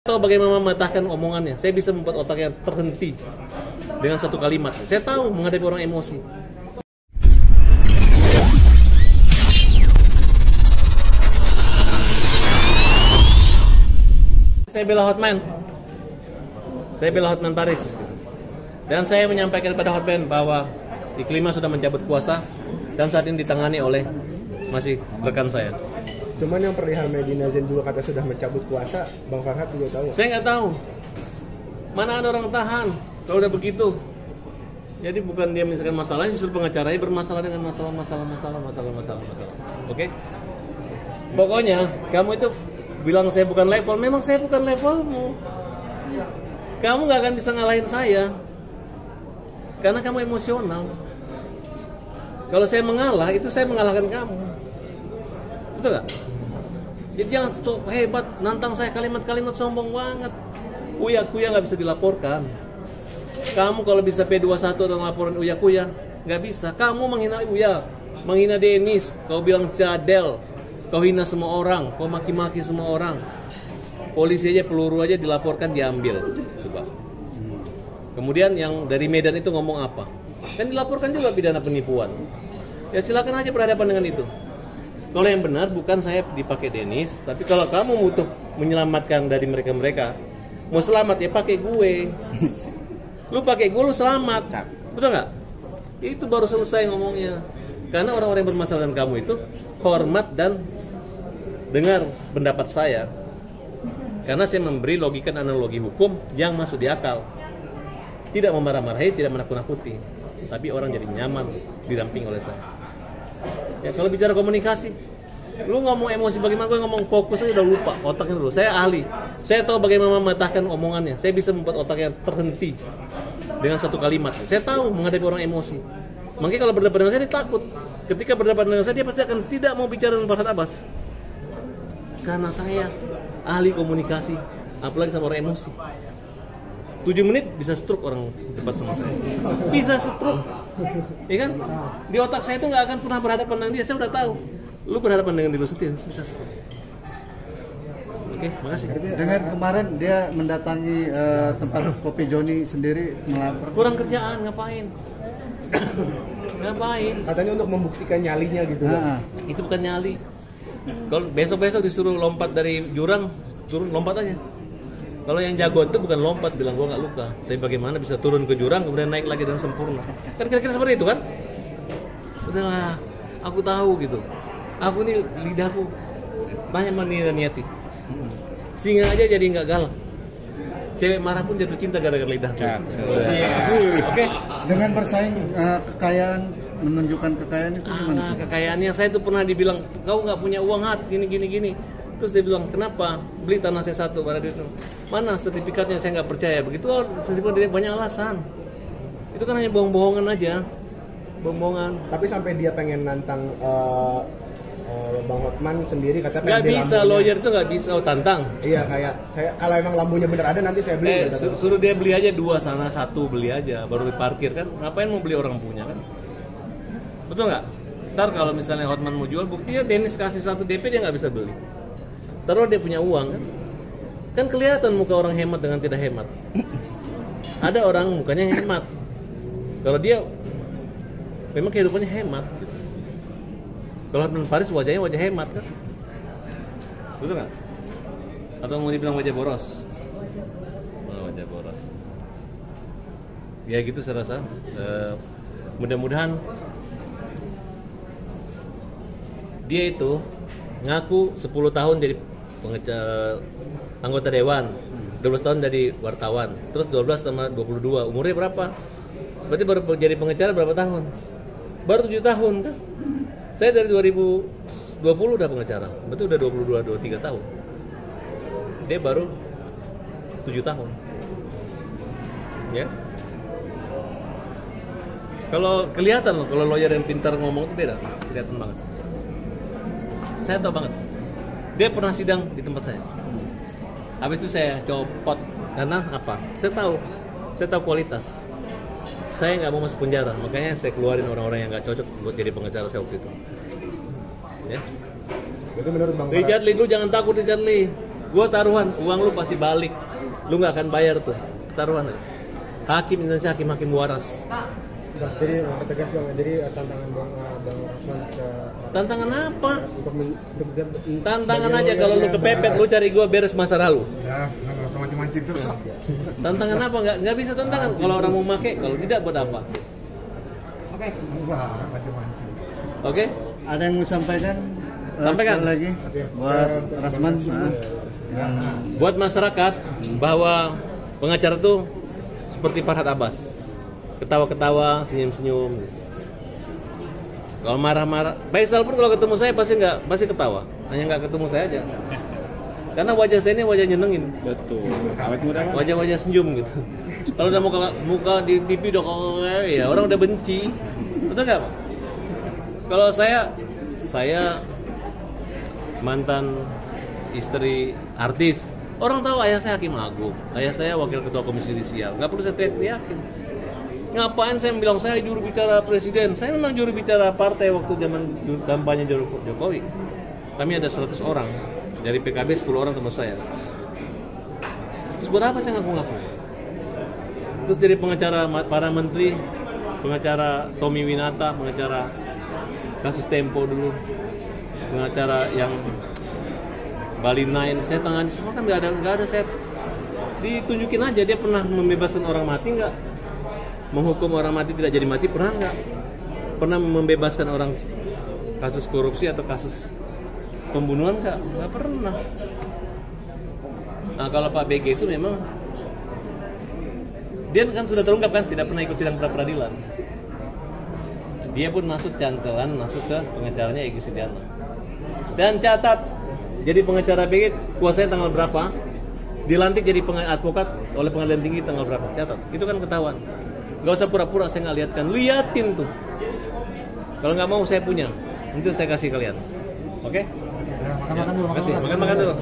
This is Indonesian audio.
Tahu bagaimana mematahkan omongannya. Saya bisa membuat otaknya terhenti dengan satu kalimat. Saya tahu menghadapi orang emosi. Saya bela Hotman. Saya bela Hotman Paris. Dan saya menyampaikan kepada Hotman bahwa Iklima sudah mencabut kuasa dan saat ini ditangani oleh masih rekan saya. Cuman yang perihal Medina Zain juga kata sudah mencabut kuasa, Bang Farhad juga tahu. Saya nggak tahu. Mana ada orang tahan kalau udah begitu. Jadi bukan dia menyelesaikan masalahnya, justru pengacaranya bermasalah dengan masalah. Oke? Pokoknya kamu itu bilang saya bukan level, memang saya bukan levelmu. Kamu nggak akan bisa ngalahin saya karena kamu emosional. Kalau saya mengalah, itu saya mengalahkan kamu. Betul gak? Jadi jangan sok hebat, nantang saya kalimat-kalimat sombong banget. Uya-kuya gak bisa dilaporkan. Kamu kalau bisa P21 atau ngelaporin uya-kuya, gak bisa. Kamu menghina Uya, menghina Denis, kau bilang cadel, kau hina semua orang, kau maki-maki semua orang. Polisi aja, peluru aja dilaporkan, diambil. Coba. Kemudian yang dari Medan itu ngomong apa? Kan dilaporkan juga pidana penipuan. Ya silakan aja berhadapan dengan itu. Kalau yang benar bukan saya dipakai Denis, tapi kalau kamu butuh menyelamatkan dari mereka-mereka, mau selamat ya pakai gue. Lu pakai gue lu selamat. Betul nggak? Itu baru selesai ngomongnya. Karena orang-orang yang bermasalah dengan kamu itu hormat dan dengar pendapat saya. Karena saya memberi logika dan analogi hukum yang masuk di akal. Tidak memarah-marahi, tidak menakut-nakuti, tapi orang jadi nyaman didamping oleh saya. Ya kalau bicara komunikasi, lu ngomong emosi bagaimana, gue ngomong fokus aja udah lupa otaknya dulu. Saya ahli, saya tahu bagaimana mematahkan omongannya. Saya bisa membuat otaknya terhenti dengan satu kalimat. Saya tahu menghadapi orang emosi. Makanya kalau berdebat dengan saya dia takut. Ketika berdebat dengan saya dia pasti akan tidak mau bicara dengan Farhad Abbas. Karena saya ahli komunikasi, apalagi sama orang emosi. 7 menit bisa stroke orang debat sama saya. Bisa stroke. Ya kan? Di otak saya itu nggak akan pernah berhadapan dengan dia. Saya udah tahu. Lu berhadapan dengan diri lu sendiri bisa stroke. Oke, makasih. Dengar kemarin dia mendatangi tempat Kopi Joni sendiri melapor. Kurang kerjaan, ngapain? Ngapain? Katanya untuk membuktikan nyalinya gitu. Nah, Itu bukan nyali. Kalau besok-besok disuruh lompat dari jurang, turun lompat aja. Kalau yang jago itu bukan lompat, bilang gua nggak luka, tapi bagaimana bisa turun ke jurang kemudian naik lagi dan sempurna. Kan kira-kira seperti itu kan? Udahlah, aku tahu gitu. Aku ini lidahku banyak niati. Singa aja jadi nggak galak. Cewek marah pun jatuh cinta gara-gara lidahku. Oke. dengan bersaing kekayaan, menunjukkan kekayaan itu gimana? Kekayaannya saya tuh pernah dibilang kau nggak punya uang gini. Terus dia bilang kenapa beli tanah saya satu pada itu mana sertifikatnya, saya nggak percaya begitu. Sertifikat dia banyak alasan, itu kan hanya bohong-bohongan aja, bohong-bohongan. Tapi sampai dia pengen nantang Bang Hotman sendiri katanya Nggak bisa, lawyer itu nggak bisa. Tantang. Iya, kayak saya kalau emang lampunya bener ada nanti saya beli. Suruh dia beli aja 2 sana, 1 beli aja baru diparkir kan, ngapain mau beli orang punya kan, betul nggak? Ntar kalau misalnya Hotman mau jual, buktinya Dennis kasih 1 DP dia nggak bisa beli. Taruh dia punya uang kan kelihatan muka orang hemat dengan tidak hemat. Ada orang mukanya hemat, kalau dia memang kehidupannya hemat gitu. Kalau Hotman Paris wajahnya wajah hemat kan, betul nggak? Atau mau dibilang wajah boros? Wajah boros. Ya gitu saya rasa. Mudah-mudahan dia itu ngaku 10 tahun jadi anggota dewan, 12 tahun jadi wartawan, terus 12 sama 22, umurnya berapa? Berarti baru jadi pengacara berapa tahun? Baru 7 tahun kan? Saya dari 2020 udah pengacara, berarti udah 22-23 tahun. Dia baru 7 tahun. Ya. Kalau kelihatan loh, kalau lawyer yang pintar ngomong itu beda, kelihatan banget. Saya tahu banget. Dia pernah sidang di tempat saya. Habis itu saya copot karena apa? Saya tahu kualitas. Saya nggak mau masuk penjara, makanya saya keluarin orang-orang yang nggak cocok buat jadi pengacara saya waktu itu. Ya. Itu menurut Bang Richard Lee, lu jangan takut Richard Lee. Gua taruhan, uang lu pasti balik. Lu nggak akan bayar tuh. Taruhan. Hakim Indonesia hakim-hakim waras. Jadi tegas bang, jadi tantangan bang Rosman ke Tantangan apa? untuk Tantangan aja kalau lu kepepet, lu cari gua beres masa lalu. Ya, nggak usah mancing-mancing terus. Tantangan apa? Nggak bisa tantangan. Kalau orang mau make, kalau tidak buat apa? Enggak, mancing-mancing. Oke? Ada yang mau sampaikan? Sampaikan. Sekali lagi buat Rasman. Buat masyarakat bahwa pengacara tuh seperti Farhad Abbas, ketawa-ketawa, senyum-senyum. Kalau marah-marah, Faisal pun kalau ketemu saya pasti ketawa, hanya nggak ketemu saya aja. Karena wajah saya ini wajah nyenengin. Betul. Awet muda kan? Wajah-wajah senyum gitu. Kalau udah muka di TV udah ya orang udah benci. Betul nggak, Pak? Kalau saya mantan istri artis, orang tahu ayah saya hakim agung, ayah saya wakil ketua komisi yudisial, nggak perlu saya teriak-teriakin. Ngapain saya bilang saya juru bicara presiden? Saya memang juru bicara partai waktu zaman kampanye Jokowi. Kami ada 100 orang, dari PKB 10 orang teman saya. Terus buat apa saya ngaku-ngaku? Terus jadi pengacara para menteri, pengacara Tommy Winata, pengacara kasus Tempo dulu, pengacara yang Bali 9, saya tangani semua kan nggak ada saya ditunjukin aja dia pernah membebaskan orang mati nggak, menghukum orang mati tidak jadi mati pernah nggak, pernah membebaskan orang kasus korupsi atau kasus pembunuhan nggak pernah. Nah kalau Pak BG itu memang dia kan sudah terungkap kan tidak pernah ikut sidang pra peradilan. Dia pun masuk ke pengacaranya Egy Sujana. Dan catat, jadi pengacara BG kuasanya tanggal berapa, dilantik jadi advokat oleh pengadilan tinggi tanggal berapa, catat. Itu kan ketahuan. Gak usah pura-pura saya nggak lihatkan, liatin tuh. Kalau nggak mau saya punya, nanti saya kasih kalian. Oke? Ya, makan-makan dulu. Makan dulu.